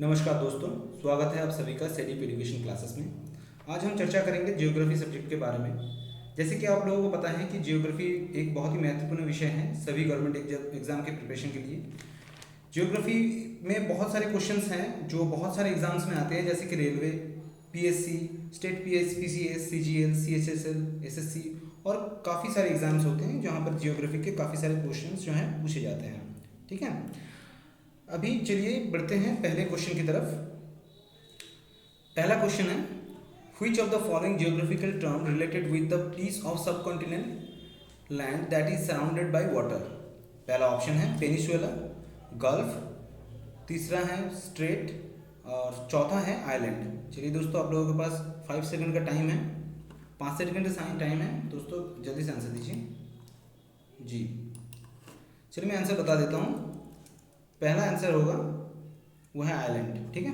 नमस्कार दोस्तों, स्वागत है आप सभी का सेडी एजुकेशन क्लासेस में। आज हम चर्चा करेंगे जियोग्राफी सब्जेक्ट के बारे में। जैसे कि आप लोगों को पता है कि जियोग्राफी एक बहुत ही महत्वपूर्ण विषय है सभी गवर्नमेंट एग्जाम के प्रिपरेशन के लिए। जियोग्राफी में बहुत सारे क्वेश्चंस हैं जो बहुत सारे एग्जाम्स में आते हैं, जैसे कि railway, PSC, state PCS, CGL, CHSL, SSC और काफ़ी सारे एग्जाम्स होते हैं जहाँ पर जियोग्राफी के काफ़ी सारे क्वेश्चंस जो हैं पूछे जाते हैं। ठीक है, अभी चलिए बढ़ते हैं पहले क्वेश्चन की तरफ। पहला क्वेश्चन है, which of the following geographical term related with the piece of subcontinent land that is surrounded by water. पहला ऑप्शन है पेनिसुला, गल्फ, तीसरा है स्ट्रेट और चौथा है आइलैंड। चलिए दोस्तों, आप लोगों के पास 5 सेकंड का टाइम है, 5 सेकंड का टाइम है दोस्तों, जल्दी से आंसर दीजिए जी। चलिए मैं आंसर बता देता हूँ। पहला आंसर होगा वो है आइलैंड। ठीक है,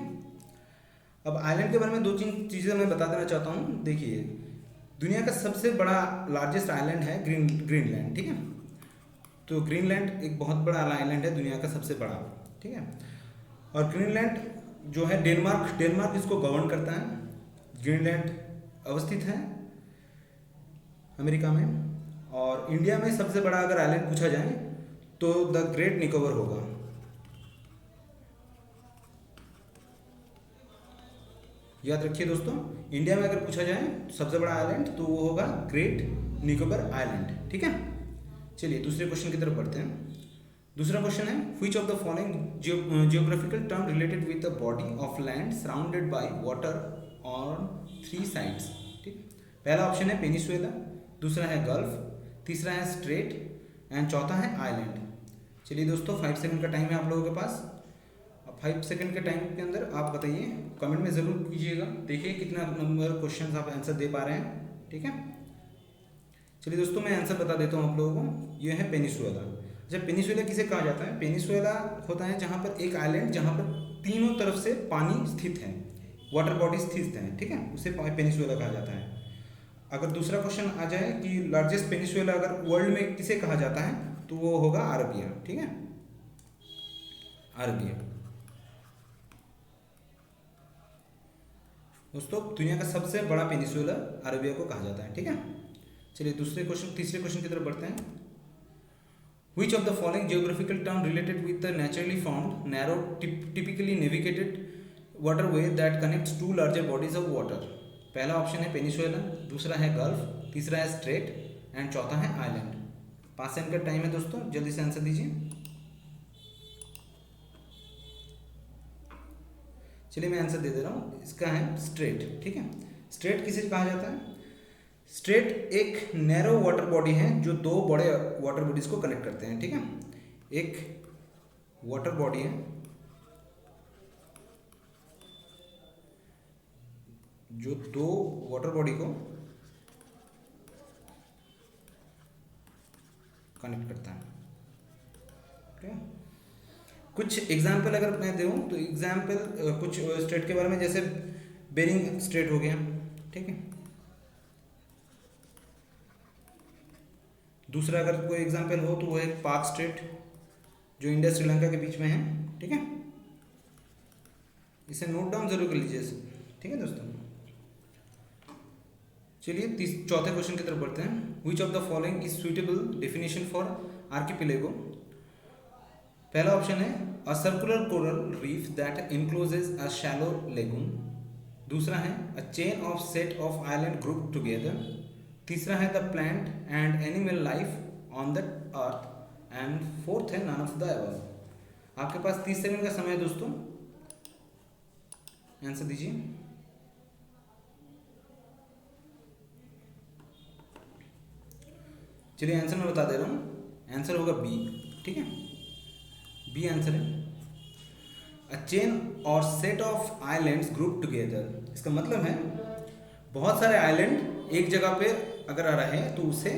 अब आइलैंड के बारे में 2-3 चीज़ें मैं बता देना चाहता हूँ। देखिए, दुनिया का सबसे बड़ा लार्जेस्ट आइलैंड है ग्रीनलैंड। ठीक है, तो ग्रीनलैंड एक बहुत बड़ा आइलैंड है, दुनिया का सबसे बड़ा। ठीक है, और ग्रीनलैंड जो है डेनमार्क इसको गवर्न करता है। ग्रीनलैंड अवस्थित है अमेरिका में। और इंडिया में सबसे बड़ा अगर आइलैंड पूछा जाए तो द ग्रेट निकोबर होगा। याद रखिए दोस्तों, इंडिया में अगर पूछा जाए तो सबसे बड़ा आइलैंड तो वो होगा ग्रेट निकोबर आइलैंड। ठीक है, चलिए दूसरे क्वेश्चन की तरफ बढ़ते हैं। दूसरा क्वेश्चन है, which of the following geographical term related with the body of land surrounded by water on 3 sides. ठीक, पहला ऑप्शन है पेनिसुला, दूसरा है गल्फ, तीसरा है स्ट्रेट एंड चौथा है आइलैंड। चलिए दोस्तों, 5 सेकंड का टाइम है आप लोगों के पास। 5 सेकंड के टाइम के अंदर आप बताइए, कमेंट में ज़रूर कीजिएगा, देखिए कितना नंबर क्वेश्चन आप आंसर दे पा रहे हैं। ठीक है, चलिए दोस्तों मैं आंसर बता देता हूँ आप लोगों को। ये है पेनिसुला। जब पेनिसुला किसे कहा जाता है, पेनिसुला होता है जहाँ पर एक आइलैंड जहाँ पर तीनों तरफ से पानी स्थित है, वाटर बॉडी स्थित है। ठीक है, उसे पेनिसुला कहा जाता है। अगर दूसरा क्वेश्चन आ जाए कि लार्जेस्ट पेनिसुला अगर वर्ल्ड में किसे कहा जाता है तो वो होगा अरबिया। ठीक है, अरबिया दोस्तों, दुनिया का सबसे बड़ा पेनिसुला अरबिया को कहा जाता है। ठीक है, चलिए तीसरे क्वेश्चन की तरफ बढ़ते हैं। Which of the following geographical term related with the naturally formed, narrow, typically navigated waterway that connects two larger bodies of water? पहला ऑप्शन है पेनिसुला, दूसरा है गल्फ, तीसरा है स्ट्रेट एंड चौथा है आइलैंड। 5 सेकंड का टाइम है दोस्तों, जल्दी से आंसर दीजिए। चलिए मैं आंसर दे दे रहा हूँ, इसका है स्ट्रेट। ठीक है, स्ट्रेट किसे कहा जाता है? स्ट्रेट एक नैरो वाटर बॉडी है जो 2 बड़े वाटर बॉडीज को कनेक्ट करते हैं। ठीक है, एक वाटर बॉडी है जो 2 वाटर बॉडी को कनेक्ट करता है। ठीक है, कुछ एग्जाम्पल अगर मैं दूँ तो एग्जाम्पल कुछ स्टेट के बारे में, जैसे बेरिंग स्ट्रेट हो गया। ठीक है, दूसरा अगर कोई एग्जाम्पल हो तो वो है पाक स्ट्रेट जो इंडिया श्रीलंका के बीच में है। ठीक है, इसे नोट डाउन जरूर कर लीजिए। ठीक है दोस्तों, चलिए चौथे क्वेश्चन की तरफ बढ़ते हैं। Which of the following is suitable definition for archipelago? पहला ऑप्शन है a circular coral reef that encloses a shallow lagoon, दूसरा है a chain of set of island group together, तीसरा है the plant and animal life on the earth and fourth है none of the above. आपके पास 30 second का समय है दोस्तों, आंसर दीजिए। चलिए आंसर मैं बता दे रहा हूँ, आंसर होगा बी। ठीक है, बी आंसर है अ चेन और set of islands group together. इसका मतलब है बहुत सारे आइलैंड एक जगह पे अगर आ रहे हैं तो उसे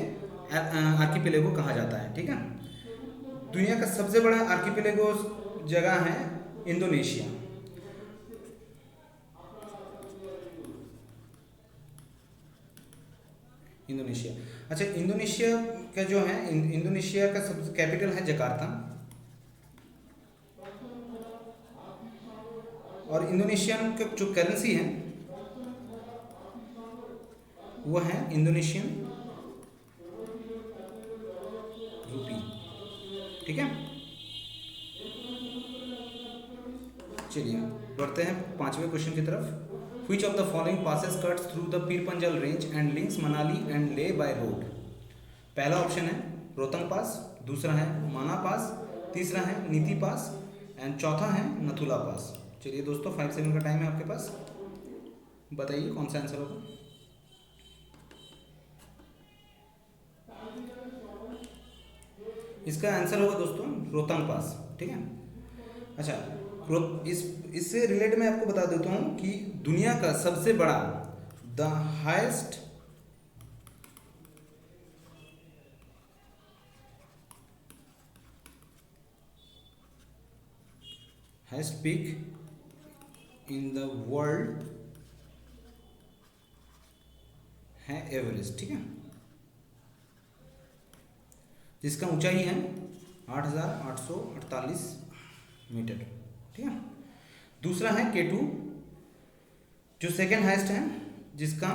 आर्किपेलेगो कहा जाता है। ठीक है, दुनिया का सबसे बड़ा आर्किपेलेगो जगह है इंडोनेशिया। अच्छा, इंडोनेशिया का जो है इंडोनेशिया का सब कैपिटल है जकार्ता। और इंडोनेशियन का जो करेंसी है वो है इंडोनेशियन रूपी। ठीक है, चलिए बढ़ते हैं 5वें क्वेश्चन की तरफ। Which of the following passes cuts through the Pir Panjal range and links Manali and Leh by road. पहला ऑप्शन है रोहतंग पास, दूसरा है माना पास, तीसरा है नीति पास एंड चौथा है नथुला पास। चलिए दोस्तों 5 सेकंड का टाइम है आपके पास, बताइए कौन सा आंसर होगा। इसका आंसर होगा दोस्तों रोहतंग पास। ठीक है, अच्छा इससे रिलेट मैं आपको बता देता हूँ कि दुनिया का सबसे बड़ा the highest peak in the world है एवरेस्ट। ठीक है, जिसका ऊंचाई है 8,848 मीटर। ठीक है, दूसरा है K2 जो सेकेंड हाईएस्ट है, जिसका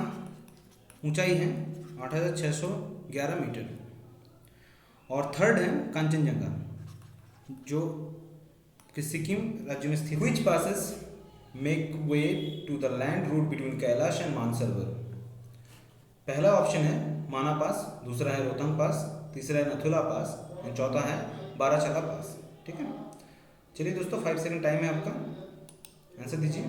ऊंचाई है 8,611 मीटर। और थर्ड है कंचनजंगा जो कि सिक्किम राज्य में स्थित। Which passes make way to the land route between Kailash and Mansarovar. पहला ऑप्शन है माना पास, दूसरा है रोहतंग पास, तीसरा है नथुला पास और चौथा है बाराचला पास। ठीक है, चलिए दोस्तों 5 सेकंड टाइम है आपका, आंसर दीजिए।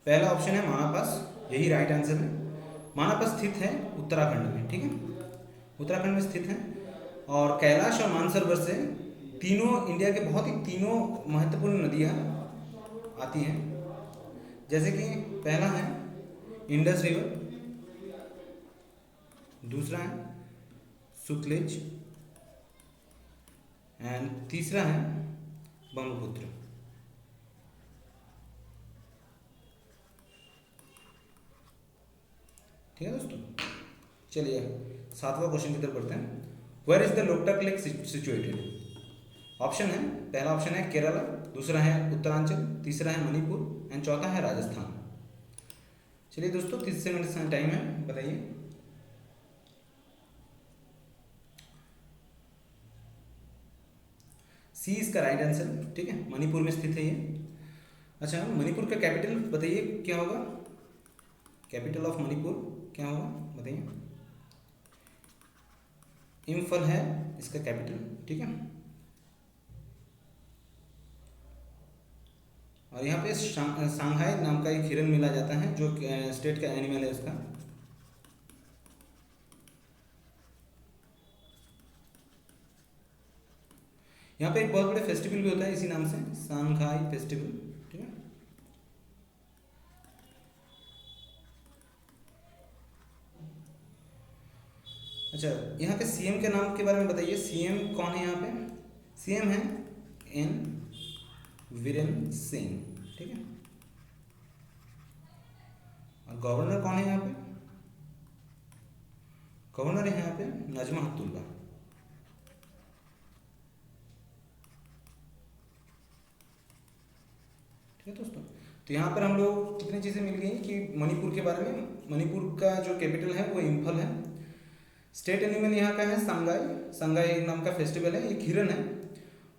पहला ऑप्शन है माना पास, यही राइट आंसर है। माना पास स्थित है उत्तराखंड में। ठीक है, उत्तराखंड में स्थित है और कैलाश और मानसरोवर से तीनों इंडिया के बहुत ही तीनों महत्वपूर्ण नदियाँ आती हैं, जैसे कि पहला है इंडस रिवर, दूसरा है सुतलेज एंड तीसरा है ब्रह्मपुत्र। ठीक है दोस्तों, चलिए 7वां क्वेश्चन की तरफ बढ़ते हैं। Where is the Loktak lake situated. Option है, पहला ऑप्शन है केरला, दूसरा है उत्तरांचल, तीसरा है मणिपुर एंड चौथा है राजस्थान। चलिए दोस्तों 30 सेकंड टाइम है, बताइए। सी इसका राइट आंसर। ठीक है, मणिपुर में स्थित है ये। अच्छा, मणिपुर का कैपिटल बताइए क्या होगा, कैपिटल ऑफ मणिपुर क्या होगा बताइए। इम्फल है इसका कैपिटल। ठीक है, और यहाँ पे सांघाई नाम का एक हिरन मिला जाता है जो स्टेट का एनिमल है उसका। यहाँ पे एक बहुत बड़े फेस्टिवल भी होता है इसी नाम से, सांघाई फेस्टिवल। ठीक है, अच्छा यहाँ के सीएम के नाम के बारे में बताइए। सीएम कौन है यहाँ पे? सीएम है एन वीरेन सिंह। ठीक है, और गवर्नर कौन है यहाँ पे? गवर्नर है यहाँ पे नजमा हेपतुल्ला। ठीक है दोस्तों, तो यहाँ पर हम लोग कितनी चीज़ें मिल गई कि मणिपुर के बारे में। मणिपुर का जो कैपिटल है वो इम्फल है। स्टेट एनिमल यहाँ का है संगाई, संगाई नाम का फेस्टिवल है, एक हिरन है।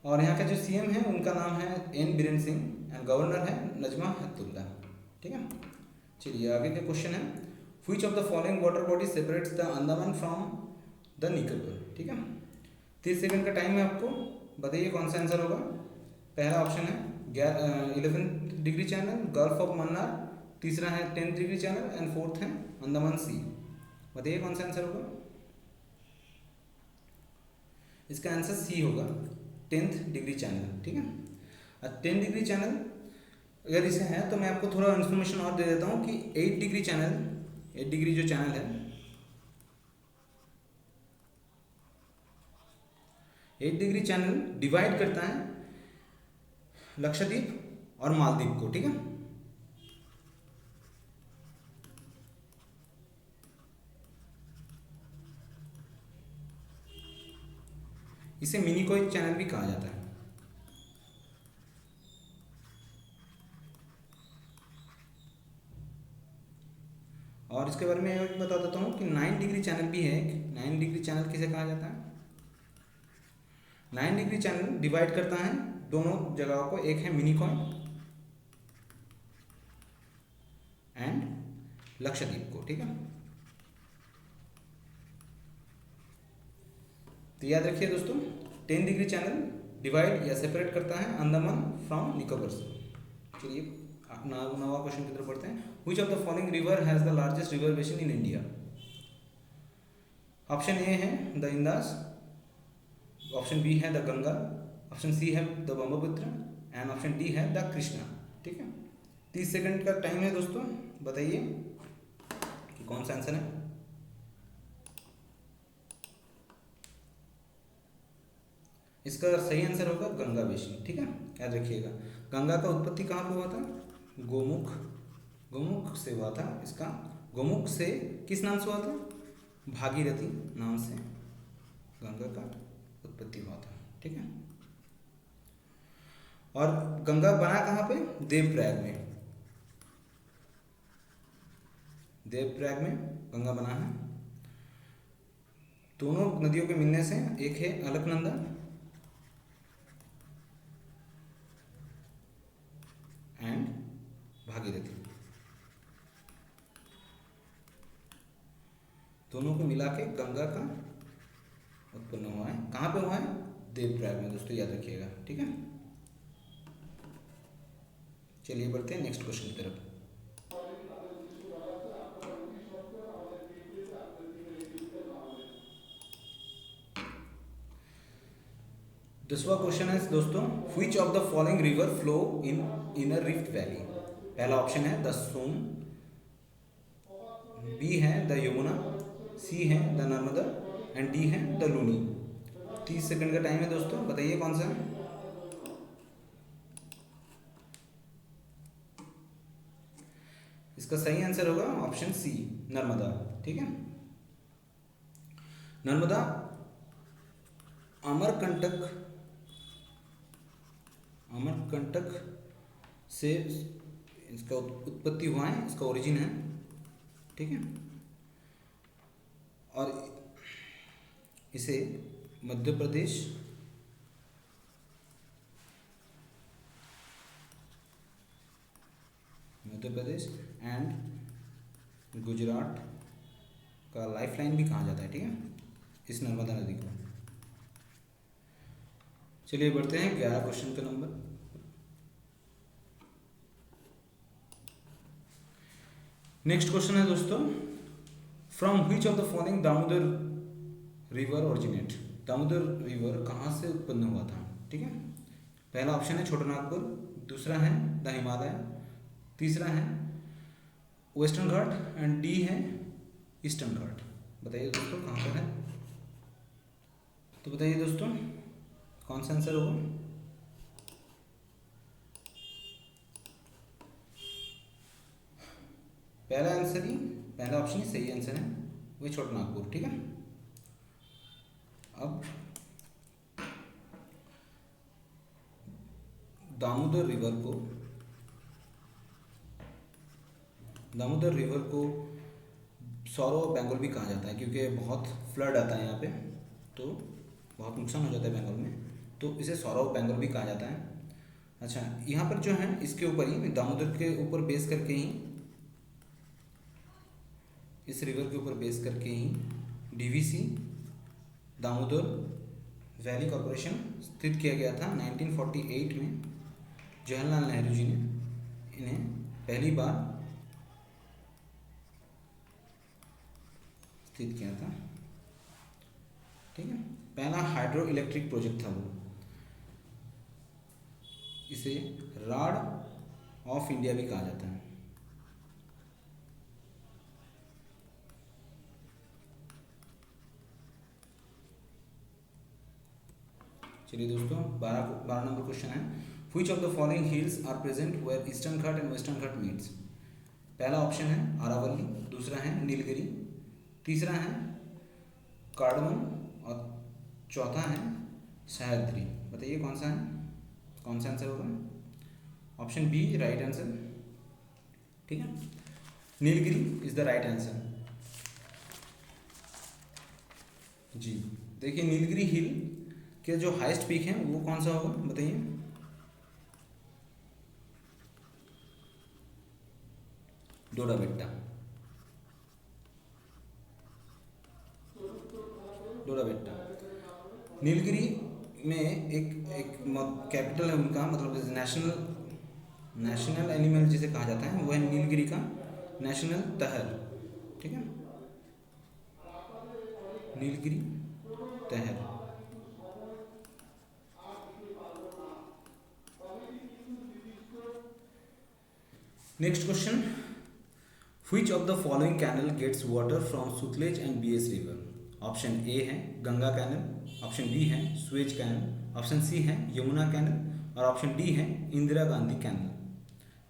और यहाँ का जो सीएम है उनका नाम है N Biren Singh and governor है नजमा हेपतुल्ला। ठीक है, चलिए आगे का क्वेश्चन है, which of the following water body separates the Andaman from the Nicobar. ठीक है, 30 सेकंड का टाइम है आपको, बताइए कौन सा आंसर होगा। पहला ऑप्शन है 11 degree channel, gulf of Mannar, तीसरा है 10 डिग्री चैनल एंड फोर्थ है अंडमान सी। बताइए कौन सा आंसर होगा। इसका आंसर सी होगा 10th डिग्री चैनल। ठीक है, और 10 डिग्री चैनल अगर इसे है तो मैं आपको थोड़ा इन्फॉर्मेशन और दे देता हूँ कि 8 डिग्री चैनल, 8 डिग्री जो चैनल है, 8 डिग्री चैनल डिवाइड करता है लक्षद्वीप और मालदीव को। ठीक है, इसे मिनीकॉय चैनल भी कहा जाता है। और इसके बारे में एक बता देता हूँ कि 9 डिग्री चैनल भी है। 9 डिग्री चैनल किसे कहा जाता है? 9 डिग्री चैनल डिवाइड करता है दोनों जगहों को, एक है मिनिकॉय एंड लक्षद्वीप को, ठीक है। तो याद रखिए दोस्तों, 10 डिग्री चैनल डिवाइड या सेपरेट करता है अंडमान फ्रॉम निकोबार से। चलिए नवा क्वेश्चन की तरफ बढ़ते हैं। Which of the following river has the largest river basin in India? Option A है द इंदास, ऑप्शन बी है द गंगा, ऑप्शन सी है the Brahmaputra and option D है द कृष्णा, ठीक है। 30 सेकंड का टाइम है दोस्तों, बताइए कि कौन सा आंसर है। इसका सही आंसर होगा गंगा बेसिन, ठीक है, याद रखिएगा। गंगा का उत्पत्ति कहाँ पे हुआ था? गोमुख, गोमुख से हुआ था। इसका गोमुख से किस नाम से हुआ था? भागीरथी नाम से गंगा का उत्पत्ति हुआ था, ठीक है। और गंगा बना कहाँ पे? देवप्रयाग में, देवप्रयाग में गंगा बना है। दोनों नदियों के मिलने से एक है अलकनंदा एंड भागीरथी, दोनों को मिला के गंगा का उत्पन्न हुआ है। कहाँ पे हुआ है? देवप्रयाग में दोस्तों, याद रखिएगा, ठीक है। चलिए बढ़ते हैं नेक्स्ट क्वेश्चन की तरफ। दसवां क्वेश्चन है दोस्तों, which of the following river flow in inner rift valley? पहला ऑप्शन है द सोन, बी है द यमुना, सी है द नर्मदा एंड डी है द लूनी। 30 सेकंड का टाइम है दोस्तों, बताइए कौन सा है। इसका सही आंसर होगा ऑप्शन सी, नर्मदा, ठीक है। नर्मदा अमरकंटक, अमरकंटक से इसका उत्पत्ति हुआ है, इसका ओरिजिन है, ठीक है। और इसे मध्य प्रदेश, एंड गुजरात का लाइफलाइन भी कहा जाता है, ठीक है, इस नर्मदा नदी को। चलिए बढ़ते हैं 11 क्वेश्चन का नंबर। नेक्स्ट क्वेश्चन है दोस्तों, from which of the following Damodar river originate? Damodar river कहाँ से उत्पन्न हुआ था, ठीक है। पहला ऑप्शन है छोटा नागपुर, दूसरा है द हिमालय, तीसरा है वेस्टर्न घाट एंड डी है ईस्टर्न घाट। बताइए दोस्तों कहाँ पर है। तो बताइए दोस्तों कौन सा आंसर होगा। पहला आंसर ही, पहला ऑप्शन ही सही आंसर है, वही छोटा नागपुर, ठीक है। अब दामोदर रिवर को सौरो बंगाल भी कहा जाता है, क्योंकि बहुत फ्लड आता है यहाँ पे, तो बहुत नुकसान हो जाता है बंगाल में, तो इसे सौरो बंगाल भी कहा जाता है। अच्छा, यहाँ पर जो है इसके ऊपर ही, दामोदर के ऊपर बेस करके ही, इस रिवर के ऊपर बेस करके ही डीवीसी दामोदर वैली कॉरपोरेशन स्थित किया गया था 1948 में। जवाहरलाल नेहरू जी ने इन्हें पहली बार स्थित किया था, ठीक है। पहला हाइड्रो इलेक्ट्रिक प्रोजेक्ट था वो। इसे राड ऑफ इंडिया भी कहा जाता है। चलिए दोस्तों 12 नंबर क्वेश्चन है, which of the following hills are present where Eastern Ghat and Western Ghat meets? पहला ऑप्शन है आरावली, दूसरा है नीलगिरी, तीसरा है कार्डमम और चौथा है सह्याद्री। बताइए कौन सा है, कौन सा आंसर होगा। ऑप्शन बी राइट आंसर, ठीक है। Nilgiri is the right answer. जी, देखिए नीलगिरी हिल के जो हाईएस्ट पीक है वो कौन सा होगा बताइए। डोडा बेट्टा, डोडा बेट्टा। नीलगिरी में एक कैपिटल है उनका, मतलब नेशनल एनिमल जिसे कहा जाता है वो है नीलगिरी का नेशनल तहर। ठीक है, Nilgiri tahr. Next question, which of the following canal gets water from Sutlej and Beas river. Option A है गंगा कैनल, ऑप्शन बी है स्वेज कैनल, ऑप्शन सी है यमुना कैनल और ऑप्शन डी है Indira Gandhi canal.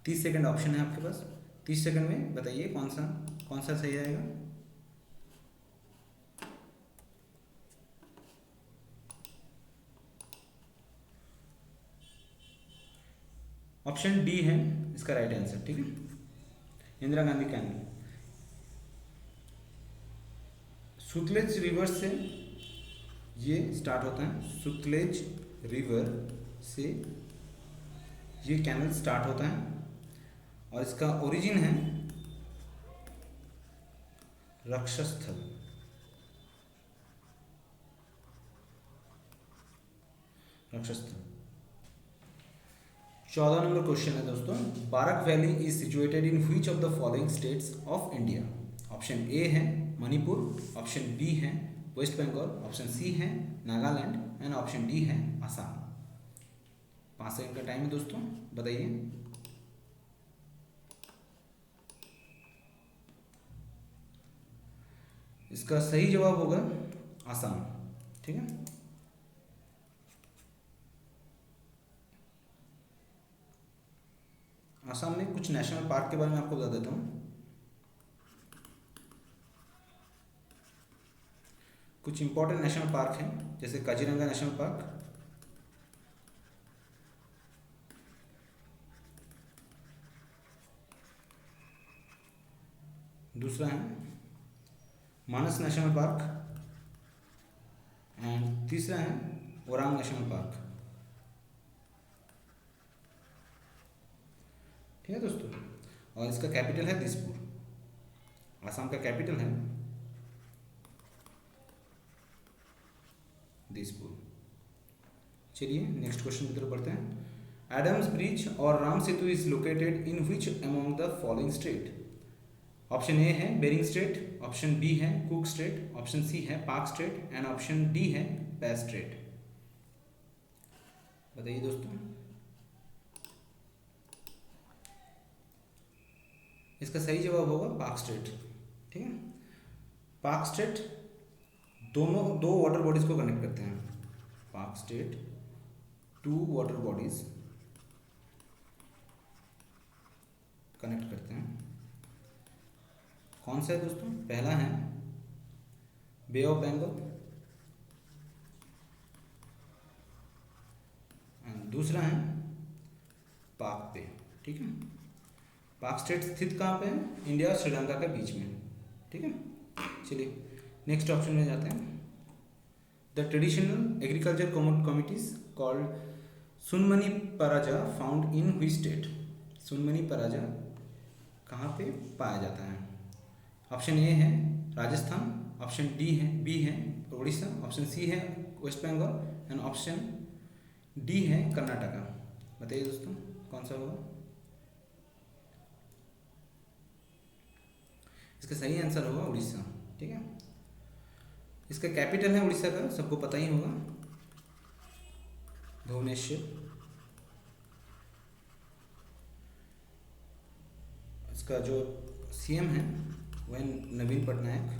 30 second option है आपके पास, 30 सेकंड में बताइए कौन सा सही रहेगा। ऑप्शन डी है इसका राइट आंसर। ठीक है, इंदिरा गांधी कैनल। सुतलेज रिवर से ये स्टार्ट होता है, सुतलेज रिवर से ये कैनल स्टार्ट होता है और इसका ओरिजिन है रक्षस्थल। रक्षस्थल। 14 नंबर क्वेश्चन है दोस्तों, बारक valley is situated in which of the following states of India. Option A है मणिपुर, ऑप्शन बी है वेस्ट बंगाल, ऑप्शन सी है नागालैंड एंड ऑप्शन डी है आसाम। 5 सेकंड का टाइम है दोस्तों, बताइए। इसका सही जवाब होगा आसाम। ठीक है, आसाम में कुछ नेशनल पार्क के बारे में आपको बता देता हूँ। कुछ इंपॉर्टेंट नेशनल पार्क हैं जैसे काजीरंगा नेशनल पार्क, दूसरा है मानस नेशनल पार्क एंड तीसरा है ओरांग नेशनल पार्क। ठीक है दोस्तों, और इसका कैपिटल है दिसपुर। आसाम का कैपिटल है दिसपुर। चलिए नेक्स्ट क्वेश्चन की तरफ बढ़ते हैं। एडम्स ब्रिज और Ram Setu is located in which among the following state. Option A है बेरिंग स्ट्रेट, ऑप्शन बी है कुक स्ट्रेट, ऑप्शन सी है Palk strait and option D है बेस स्ट्रेट। बताइए दोस्तों। इसका सही जवाब होगा पाक स्ट्रेट। ठीक है, पाक स्ट्रेट दो वाटर बॉडीज को कनेक्ट करते हैं। पाक स्ट्रेट 2 वाटर बॉडीज कनेक्ट करते हैं। कौन सा है दोस्तों? पहला है बे ऑफ बंगाल एंड दूसरा है पाक पे। ठीक है, पाक स्टेट स्थित कहाँ पे है? इंडिया और श्रीलंका के बीच में। ठीक है, चलिए नेक्स्ट ऑप्शन में जाते हैं। The traditional agriculture committees called Sunmani Paraja found in which state. Sunmani Paraja कहाँ पे पाया जाता है? ऑप्शन ए है राजस्थान, ऑप्शन बी है उड़ीसा, ऑप्शन सी है West Bengal and option D है कर्नाटका। बताइए दोस्तों कौन सा होगा? इसका सही आंसर होगा उड़ीसा। ठीक है, इसका कैपिटल है उड़ीसा का, सबको पता ही होगा, भुवनेश्वर। इसका जो सीएम है वह नवीन पटनायक।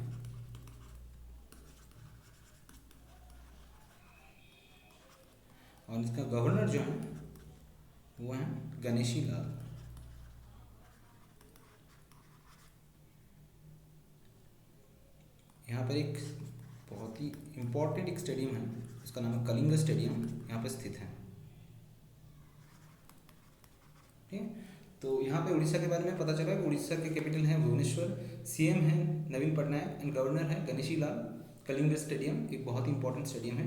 और इसका गवर्नर जो है वो है गणेशी लाल। यहाँ पर एक बहुत ही इम्पोर्टेंट एक स्टेडियम है, इसका नाम है कलिंग स्टेडियम, यहाँ पर स्थित है। ठीक है, तो यहाँ पे उड़ीसा के बारे में पता चला कि उड़ीसा के कैपिटल है भुवनेश्वर, सीएम है नवीन पटनायक एंड गवर्नर है गणेशी लाल। कलिंग स्टेडियम एक बहुत ही इंपॉर्टेंट स्टेडियम है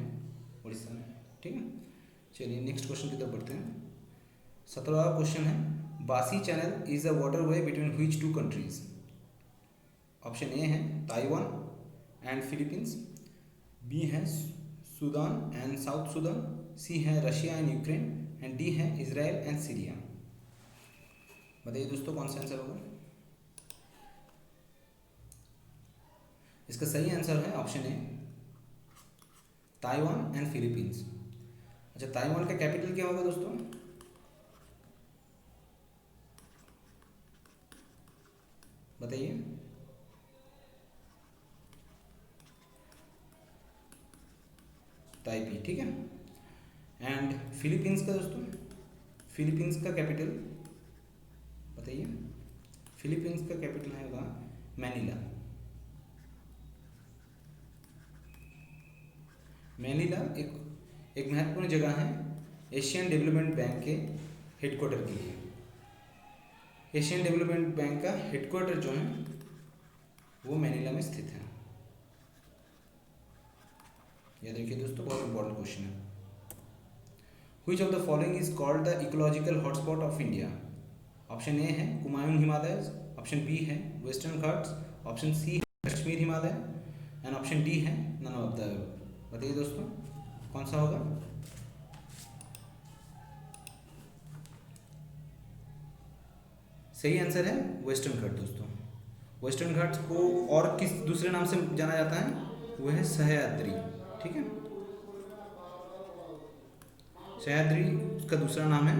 उड़ीसा में, ठीक है। चलिए नेक्स्ट क्वेश्चन की तरफ बढ़ते हैं। 17वां क्वेश्चन है, Bashi channel is a water way between which two countries? Option A है ताइवान एंड फिलीपींस, बी है Sudan and South Sudan, C है Russia and Ukraine and D है इजराइल एंड सीरिया। बताइए दोस्तों कौन सा आंसर होगा? इसका सही आंसर है option A Taiwan and Philippines. अच्छा, ताइवान का कैपिटल क्या होगा दोस्तों? बताइए। ताइपी, ठीक है। एंड फिलीपींस का दोस्तों, फिलीपींस का कैपिटल बताइए। फिलीपींस का कैपिटल है होगा मैनिला। मैनिला एक महत्वपूर्ण जगह है एशियन डेवलपमेंट बैंक के हेडक्वार्टर के लिए। एशियन डेवलपमेंट बैंक का हेडक्वार्टर जो है वो मैनिला में स्थित है। याद रखिए दोस्तों, बहुत इंपॉर्टेंट क्वेश्चन है। Which of the following is called the ecological hotspot of India? Option A है कुमायून हिमालय, ऑप्शन बी है वेस्टर्न घाट्स, ऑप्शन सी है Kashmir Himalaya and option D है नन ऑफ द। बताइए दोस्तों कौन सा होगा? सही आंसर है वेस्टर्न घाट दोस्तों। वेस्टर्न घाट्स को और किस दूसरे नाम से जाना जाता है? वो है सह्याद्री, ठीक है। सह्याद्री उसका दूसरा नाम है।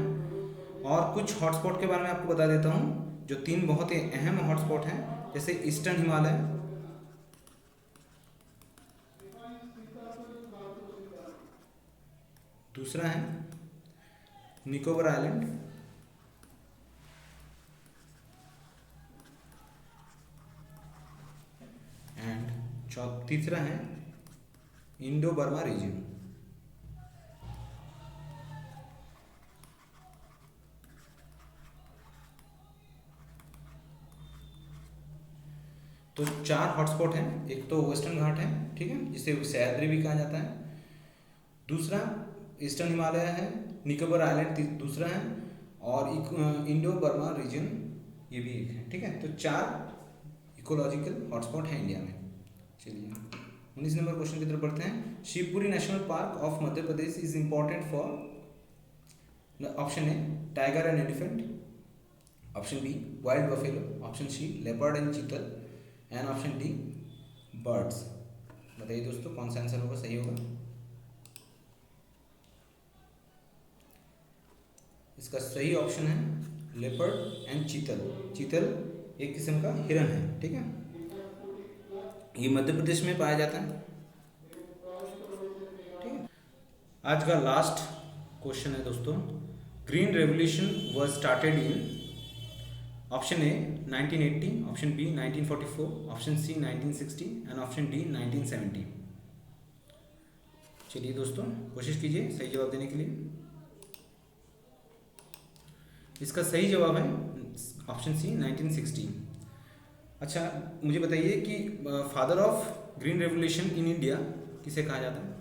और कुछ हॉटस्पॉट के बारे में आपको बता देता हूँ, जो 3 बहुत ही अहम हॉटस्पॉट हैं, जैसे ईस्टर्न हिमालय, दूसरा है निकोबार आइलैंड, एंड तीसरा है इंडो बर्मा रीजन। तो 4 हॉटस्पॉट हैं। एक तो वेस्टर्न घाट है, ठीक है, जिसे सह्याद्री भी कहा जाता है। दूसरा ईस्टर्न हिमालय है, निकोबार आइलैंड दूसरा है, और इंडो बर्मा रीजन ये भी एक है, ठीक है। तो 4 इकोलॉजिकल हॉटस्पॉट हैं इंडिया में। चलिए 19 नंबर क्वेश्चन की तरफ बढ़ते हैं। Shivpuri national park of Madhya Pradesh is important for? Option A tiger and elephant, option B wild buffalo, option C leopard and chital and option D birds. बताइए दोस्तों कौन सा आंसर होगा, सही होगा? इसका सही ऑप्शन है लेपर्ड एंड चीतल। चीतल एक किस्म का हिरन है, ठीक है। ये मध्य प्रदेश में पाया जाता है, ठीक है। आज का लास्ट क्वेश्चन है दोस्तों, green revolution was started in? Option A 1980, option B 1944, option C 1960 and option D 1970। चलिए दोस्तों कोशिश कीजिए सही जवाब देने के लिए। इसका सही जवाब है ऑप्शन सी 1960। अच्छा, मुझे बताइए कि father of green revolution in India किसे कहा जाता है?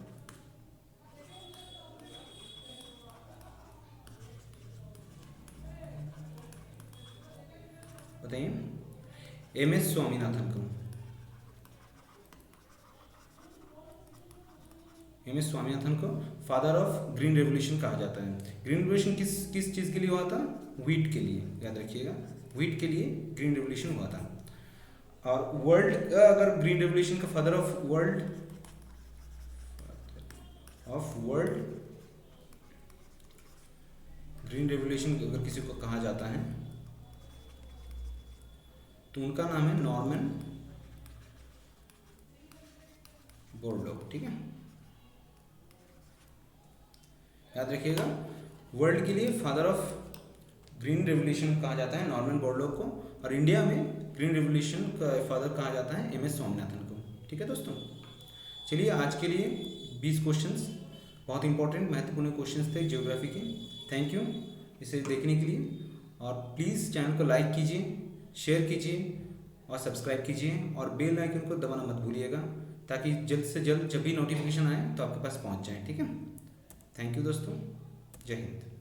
बताइए। एम.एस. स्वामीनाथन को। एम.एस. स्वामीनाथन को फादर ऑफ ग्रीन रेवोल्यूशन कहा जाता है। ग्रीन रेवोल्यूशन किस चीज़ के लिए हुआ था? व्हीट के लिए, याद रखिएगा, व्हीट के लिए ग्रीन रेवोल्यूशन हुआ था। और वर्ल्ड अगर ग्रीन रेवोल्यूशन का father of world green revolution अगर किसी को कहा जाता है तो उनका नाम है नॉर्मन बोरलॉग, ठीक है। याद रखिएगा, वर्ल्ड के लिए फादर ऑफ ग्रीन रेवोल्यूशन कहा जाता है नॉर्मन बोरलॉग को, और इंडिया में ग्रीन रेवोल्यूशन का फादर कहा जाता है एम.एस. स्वामीनाथन को, ठीक है दोस्तों। चलिए आज के लिए 20 क्वेश्चंस बहुत इंपॉर्टेंट महत्वपूर्ण क्वेश्चंस थे ज्योग्राफी के। थैंक यू इसे देखने के लिए। और प्लीज़ चैनल को लाइक कीजिए, शेयर कीजिए और सब्सक्राइब कीजिए और बेल आइकन को दबाना मत भूलिएगा, ताकि जल्द से जल्द जब भी नोटिफिकेशन आए तो आपके पास पहुंच जाए। ठीक है, थैंक यू दोस्तों, जय हिंद।